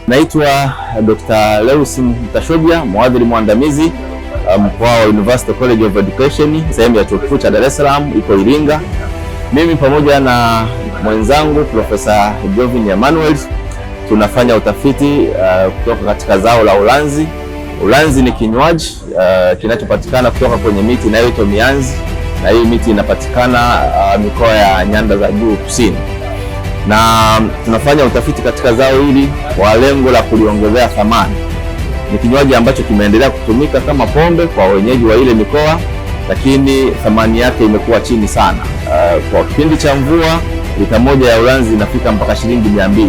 Naitwa Dr. Lewis Mtashobya, mwadhiri mwandamizi mkoa wa University College of Education, sehemu ya Chuo Kikuu cha Dar es Salaam iko Iringa. Mimi pamoja na mwenzangu Profesa Jovin Emmanuel tunafanya utafiti kutoka katika zao la ulanzi. Ulanzi ni kinywaji kinachopatikana kutoka kwenye miti inayoitwa mianzi, na hii miti inapatikana mikoa ya nyanda za juu kusini, na tunafanya utafiti katika zao hili kwa lengo la kuliongezea thamani. Ni kinywaji ambacho kimeendelea kutumika kama pombe kwa wenyeji wa ile mikoa, lakini thamani yake imekuwa chini sana. Kwa kipindi cha mvua lita moja ya ulanzi inafika mpaka shilingi 200.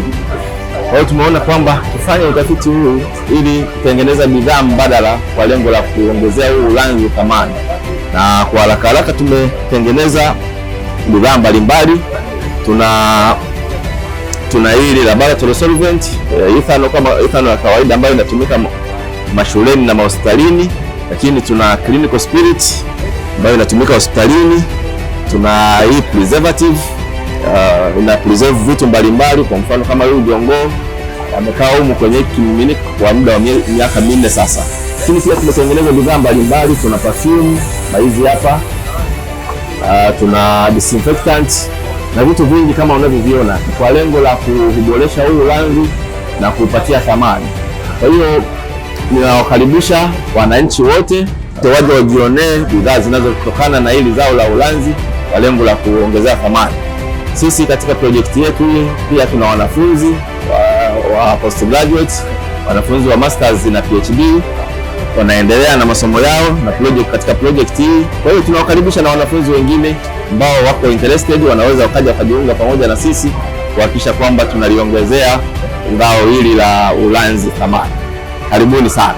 Kwa hiyo tumeona kwamba tufanye utafiti huu ili kutengeneza bidhaa mbadala kwa lengo la kuongezea huu ulanzi thamani, na kwa haraka tumetengeneza bidhaa mbalimbali. Tuna hili laboratory solvent ethanol, kama ethanol ya kawaida ambayo inatumika mashuleni na mahospitalini, lakini tuna clinical spirit ambayo inatumika hospitalini. Tuna hii preservative ina preserve vitu mbalimbali, kwa mfano kama huyu jongoo amekaa humu kwenye kimiminika kwa muda wa miaka 4 sasa. Lakini pia tumetengeneza bidhaa mbalimbali, tuna perfume na hizi hapa, tuna disinfectant na vitu vingi kama unavyoviona, kwa lengo la kuboresha huu ulanzi na kupatia thamani. Kwa hiyo ninawakaribisha wananchi wote waje wajionee bidhaa zinazotokana na hili zao la ulanzi kwa lengo la kuongezea thamani. Sisi katika project yetu hii pia tuna wanafunzi wa postgraduate, wanafunzi wa masters na PhD wanaendelea na masomo yao na katika project hii. Kwa hiyo tunawakaribisha na wanafunzi wengine ambao wako interested, wanaweza wakaja wakajiunga pamoja na sisi kuhakikisha kwamba tunaliongezea zao hili la ulanzi thamani. Karibuni sana.